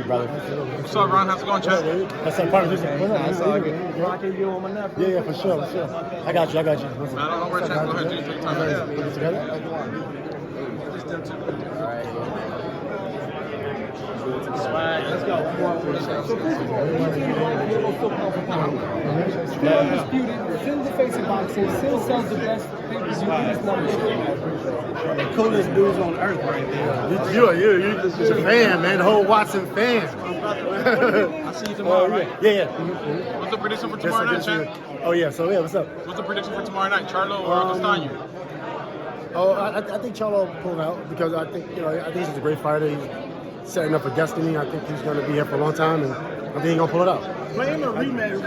brother. What's up, Ron? How's it going, Chad? That's our partner. That's all good. Yeah, for sure. I got you. I don't know where Chad. Go ahead, do your time. Put it together. Let's go. Undisputed, still the face of boxing, still sells the best pay-per-view numbers. The coolest dudes on earth right there. You're just a fan, man. The whole Watson fan. I see you tomorrow, right? Yeah. What's the prediction for tomorrow night, Chad? Oh yeah. So yeah, what's up? What's the prediction for tomorrow night, Charlo or Castaño? I think Charlo pulled out because I think he's a great fighter. He's setting up for destiny. I think he's going to be here for a long time, and I think he's going to pull it out. Playing a rematch,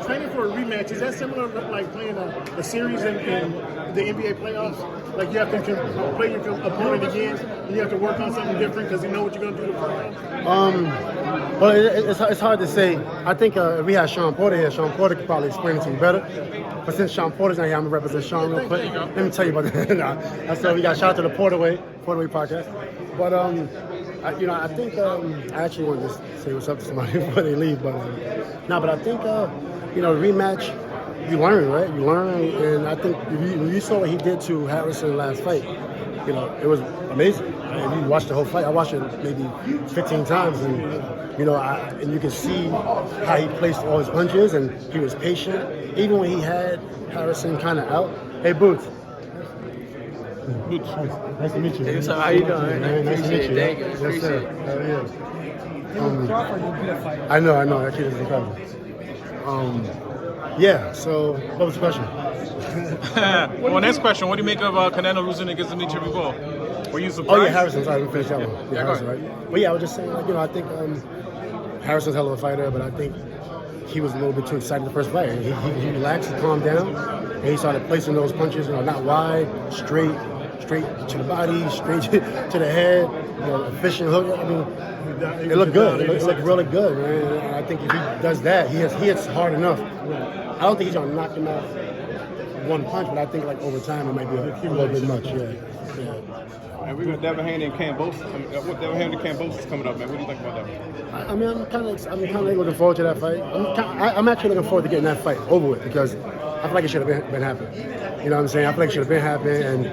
training for a rematch, is that similar to like playing a series in the NBA playoffs? Like you have to play your opponent again, and you have to work on something different because you know what you're going to do the first time? Well, it's hard to say. I think if we had Sean Porter here, Sean Porter could probably explain it to me better. But since Sean Porter's not here, I'm going to represent Sean real quick. Let me tell you about that. That's so we got shout out to the Porter Way podcast. But I think I actually want to just say what's up to somebody before they leave. But but I think rematch, you learn, right? You learn, and I think when you saw what he did to Harrison last fight, it was amazing. And you watched the whole fight. I watched it maybe 15 times, and and you can see how he placed all his punches, and he was patient, even when he had Harrison kind of out. Hey, Boots. Nice to meet you. Hey, so how you doing? Nice to meet you. Thank you. Yes, Appreciate sir. it. Crawford would be a fighter. I know. That kid is incredible. So what was the question? Well, next question. What do you make of Canelo losing against Dimitri Bivol? Were you surprised? Oh yeah, Harrison. Sorry, we finished that one. Yeah, Harrison, right? But yeah, I was just saying, I think Harrison's a hell of a fighter, but I think he was a little bit too excited the first fight. He relaxed, he calmed down, and he started placing those punches, not wide, straight to the body, straight to the head, efficient hook. I mean, it looked good. It looked really good, man. And I think if he does that, he hits hard enough. I don't think he's gonna knock him out one punch, but I think over time it might be a little bit much. Yeah. And we got Devin Haney and Cambosis. Devin Haney and Cambosis coming up, man. What do you think about that one? I mean, I'm kind of looking forward to that fight. I'm actually looking forward to getting that fight over with because I feel like it should have been happening. You know what I'm saying? I feel like it should have been happening, and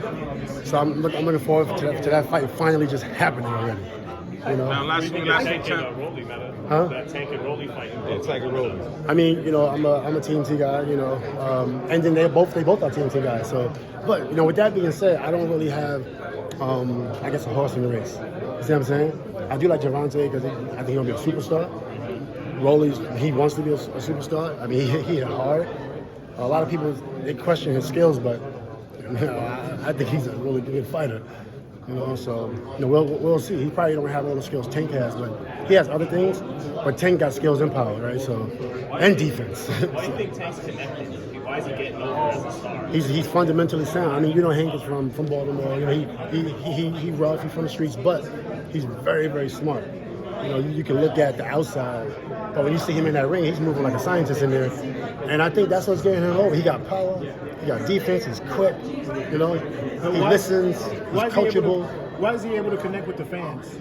so I'm looking forward to that fight finally just happening already. Now, last week, That Tank and Rolly fight. Yeah, Tank and Rolly. I mean, I'm a TNT guy, and then they both are TNT guys. So, but with that being said, I don't really have, I guess, a horse in the race. You see what I'm saying? I do like Gervonta because I think he'll be a superstar. Rolly, he wants to be a superstar. I mean, he hit hard. A lot of people they question his skills, but I think he's a really good fighter. So we'll see. He probably don't have all the skills Tank has, but he has other things. But Tank got skills and power, right? So, and defense. Why do you think Tank's connected? Why is he getting over as a star? He's fundamentally sound. I mean, Hank is from Baltimore. He rough. He's from the streets, but he's very, very smart. You can look at the outside, but when you see him in that ring, he's moving like a scientist in there. And I think that's what's getting him over. He got power, he got defense, he's quick, he listens, he's coachable. Why is he able to connect with the fans?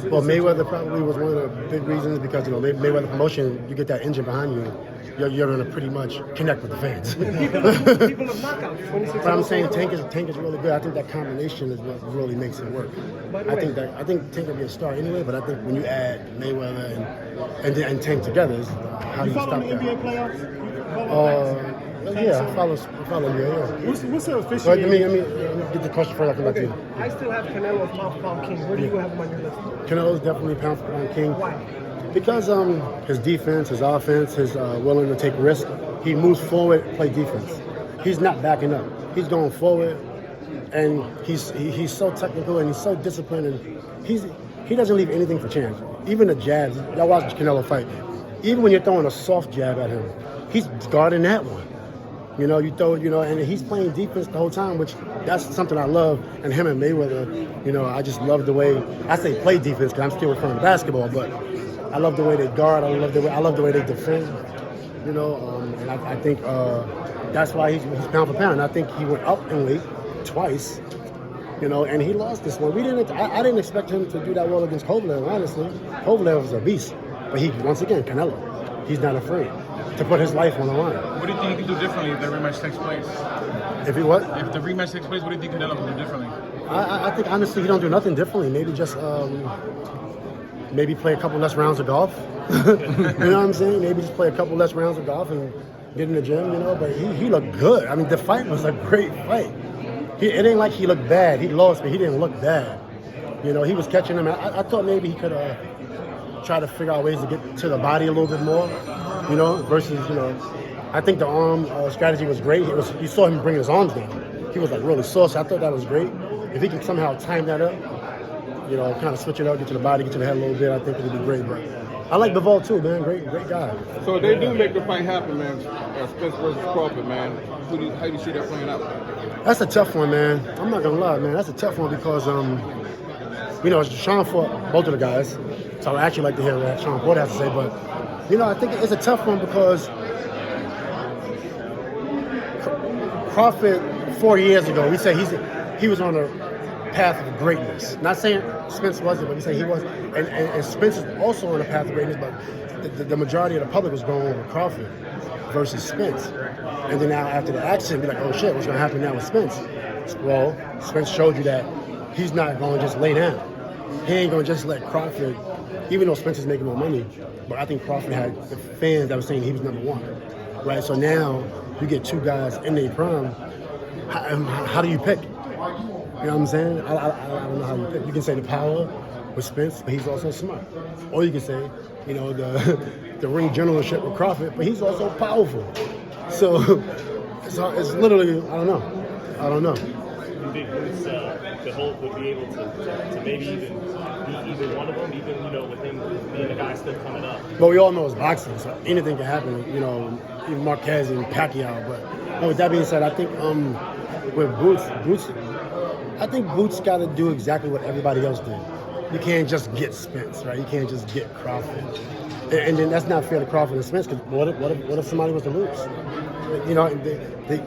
Well, Mayweather probably was one of the big reasons because, Mayweather promotion, you get that engine behind you. You're going to pretty much connect with the fans. People of knockouts. But I'm saying Tank is really good. I think that combination is what really makes it work. I think Tank will be a star anyway, but I think when you add Mayweather and Tank together, is how you stop that. You follow the NBA playoffs? Yeah, I follow. Yeah. What's the official? Let me get the question first. I'll come back to you. I still have Canelo as pound for pound king. Where do you have him on your list? Canelo's definitely pound for pound king. Why? Because his defense, his offense, his willing to take risks. He moves forward, play defense. He's not backing up. He's going forward, and he's so technical and he's so disciplined, and he doesn't leave anything for chance. Even the jabs. Y'all watch the Canelo fight. Even when you're throwing a soft jab at him, he's guarding that one. You throw, and he's playing defense the whole time, which that's something I love. And him and Mayweather, I just love the way, I say play defense because I'm still referring to basketball, but I love the way they guard. I love the way they defend. And I think that's why he's pound for pound. I think he went up in weight twice, You know, and he lost this one. I didn't expect him to do that well against Kovalev, honestly. Kovalev was a beast. But once again, Canelo, he's not afraid to put his life on the line. What do you think he can do differently if the rematch takes place? If he what? If the rematch takes place, what do you think Canelo can do differently? I think honestly he don't do nothing differently. Maybe just maybe play a couple less rounds of golf. You know what I'm saying? Maybe just play a couple less rounds of golf and get in the gym. You know, but he looked good. I mean, the fight was a great fight. It ain't like he looked bad. He lost, but he didn't look bad. You know, he was catching him. I thought maybe he could try to figure out ways to get to the body a little bit more. You know, versus I think the arm strategy was great. You saw him bring his arms down. He was like really sore. So I thought that was great. If he can somehow time that up, you know, kind of switch it up, get to the body, get to the head a little bit, I think it'd be great. But I like Bivol too, man. Great guy. So if they do make the fight happen, man, Spence versus Crawford, man, how do you see that playing out? That's a tough one, man. I'm not gonna lie, man. That's a tough one because you know, Sean fought both of the guys, so I actually like to hear what Sean Porter has to say. But you know, I think it's a tough one because Crawford 4 years ago, we say he was on a path of greatness. Not saying Spence wasn't, but we say he was. And Spence is also on a path of greatness, but the majority of the public was going with Crawford versus Spence. And then now after the accident, be like, oh shit, what's gonna happen now with Spence? Well, Spence showed you that he's not gonna just lay down. He ain't gonna just let Crawford, even though Spence is making more money, but I think Crawford had the fans that were saying he was number one. Right? So now you get two guys in their prime. How do you pick? You know what I'm saying? I don't know how you pick. You can say the power with Spence, but he's also smart. Or you can say, you know, the ring generalship with Crawford, but he's also powerful. So it's literally, I don't know. You think the Hulk would be able to maybe even beat either one of them, even, you know, with him being the guy still coming up? But we all know it's boxing, so anything can happen, you know, even Marquez and Pacquiao. But with that being said, I think with Boots, I think Boots got to do exactly what everybody else did. You can't just get Spence, right? You can't just get Crawford. And then that's not fair to Crawford and Spence, because what if somebody was to lose? You know,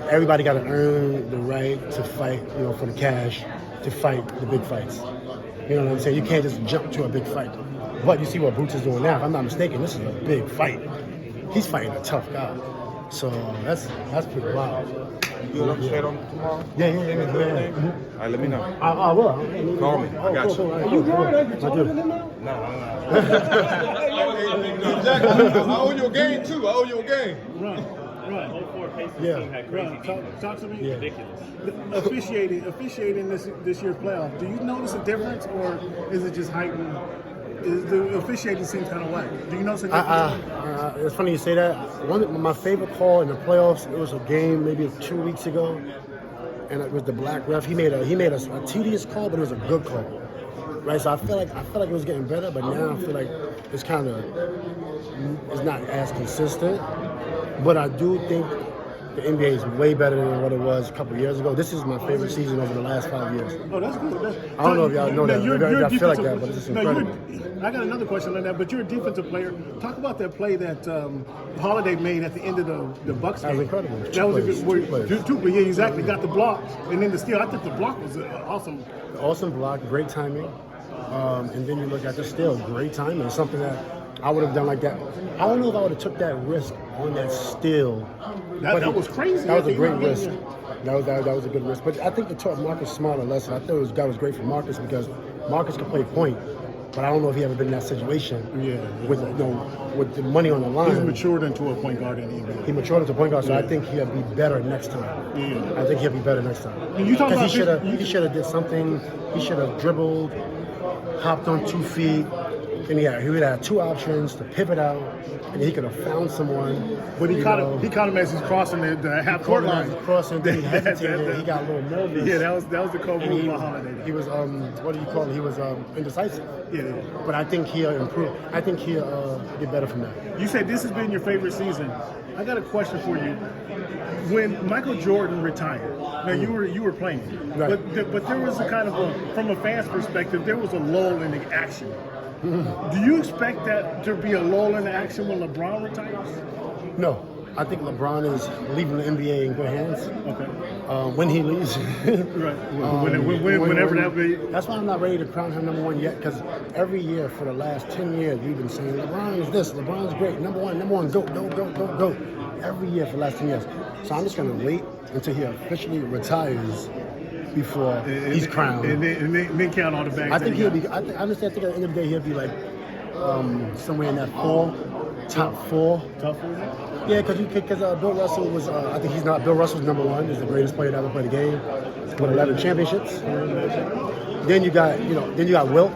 everybody got to earn the right to fight, you know, for the cash, to fight the big fights. You know what I'm saying? You can't just jump to a big fight. But you see what Boots is doing now. If I'm not mistaken, this is a big fight. He's fighting a tough guy. So that's pretty wild. You want to chat on tomorrow? Yeah. All right, let me know. I will. Call me. I got you. Are you Are you taller than him now? No, I'm not. I owe you a game, too. I owe you a game. Right. Whole four paces Yeah. team had crazy defense. Talk to me. Yeah. Ridiculous. Officiating this year's playoff. Do you notice a difference, or is it just heightened? The officiating seems kind of whack. Do you notice a difference? It's funny you say that. One of my favorite call in the playoffs, it was a game maybe 2 weeks ago, and it was the black ref. He made a tedious call, but it was a good call, right? So I feel like it was getting better, but now I feel like it's not as consistent. But I do think the NBA is way better than what it was a couple of years ago. This is my favorite season over the last 5 years. Oh, that's good. I don't know if y'all know that. Maybe I feel like that, but it's just incredible. I got another question on that, but you're a defensive player. Talk about that play that Holiday made at the end of the Bucks game. That was incredible. That was a good Two plays. yeah, exactly. Got the block, and then the steal. I think the block was awesome. Awesome block, great timing. And then you look at the steal, great timing. Something that I would have done like that. I don't know if I would have took that risk on that steal. That was crazy. That was a great risk. That was a good risk. But I think it taught Marcus Smart a lesson. I thought that was great for Marcus because Marcus could play point. But I don't know if he ever been in that situation with the money on the line. He's matured into a point guard in the NBA. He matured into a point guard, so I think he'll be better next time. Yeah. I think he'll be better next time. And you talk about he should have did something. He should have dribbled, hopped on 2 feet, and he would have two options to pivot out, and he could have found someone. But he caught him as he's crossing the half court line. Crossing, then he hesitated. He got a little nervous. Yeah, that was the cold move by Holiday. He was what do you call it? He was indecisive. Yeah. But I think he'll improve. I think he'll get better from that. You said this has been your favorite season. I got a question for you. When Michael Jordan retired, now you were playing, right. but there was a kind of from a fan's perspective, there was a lull in the action. Do you expect that to be a lull in the action when LeBron retires? No, I think LeBron is leaving the NBA in good hands. Okay. When he leaves. Right. Whenever that be. That's why I'm not ready to crown him number one yet, because every year for the last 10 years, we've been saying LeBron is this, LeBron's great, number one, go. Every year for the last 10 years. So I'm just going to wait until he officially retires before he's crowned. And then count all the bags. I think he'll be, I understand, I think at the end of the day, he'll be like somewhere in that top four. Top four? Yeah, because Bill Russell was, I think Bill Russell's number one, is the greatest player to ever play the game, with 11 championships. Then you got Wilt.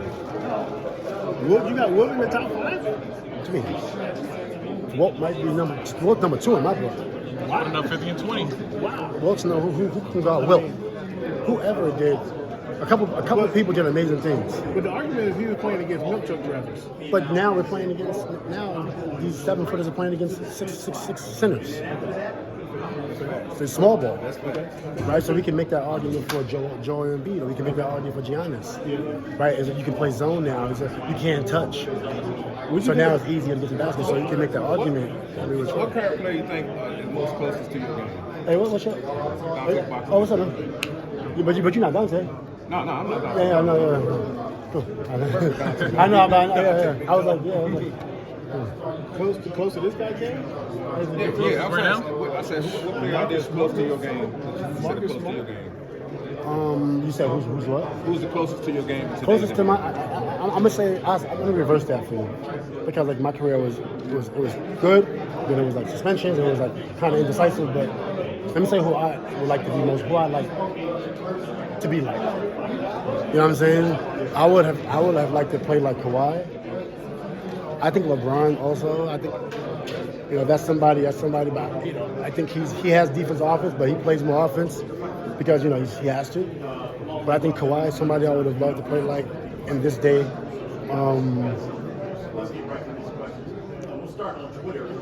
You got Wilt in the top 5? What do you mean? Wilt might be number 2 in my book. Putting up 50 and 20. Wilt's who can guard Wilt? Whoever did. A couple of people did amazing things. But the argument is he was playing against milk truck drivers. But now we're playing against, these 7-footers are playing against 6'6" centers. So it's small ball, right? So we can make that argument for Joel Embiid, or we can make that argument for Giannis, right? Is that you can play zone now, is that you can't touch. So now it's easier to get to the basket, so you can make that argument. What current player you think is most closest to your game? Hey, what's your? Oh, what's up, man? But you're not Dante. No, I'm not. Yeah, no. Cool. I know, I was like, Close to this guy's game? Yeah, Right now? I said, what player out there is close to your game? Close to your game. You said who's what? Who's the closest to your game? Closest to my, I'm gonna say, I'm gonna reverse that for you, because like my career was good, then it was like suspensions, and it was like kind of indecisive. But let me say who I would like to be most, who I like to be like. You know what I'm saying? I would have liked to play like Kawhi. I think LeBron also. I think that's somebody. But I think he has defense offense, but he plays more offense because he has to. But I think Kawhi is somebody I would have loved to play like in this day.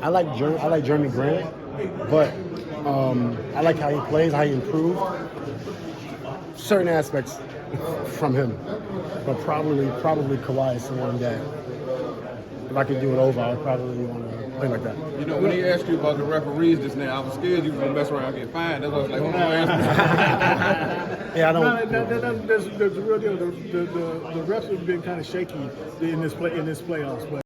I like Jeremy Grant, but I like how he plays, how he improved certain aspects from him. But probably Kawhi is someone that, if I could do it over, I would probably want to play like that. When he asked you about the referees just now, I was scared you were going to mess around and get fined. That's why I was like, hold on. Yeah, I don't. There's the real deal. The refs have been kind of shaky in this playoffs, but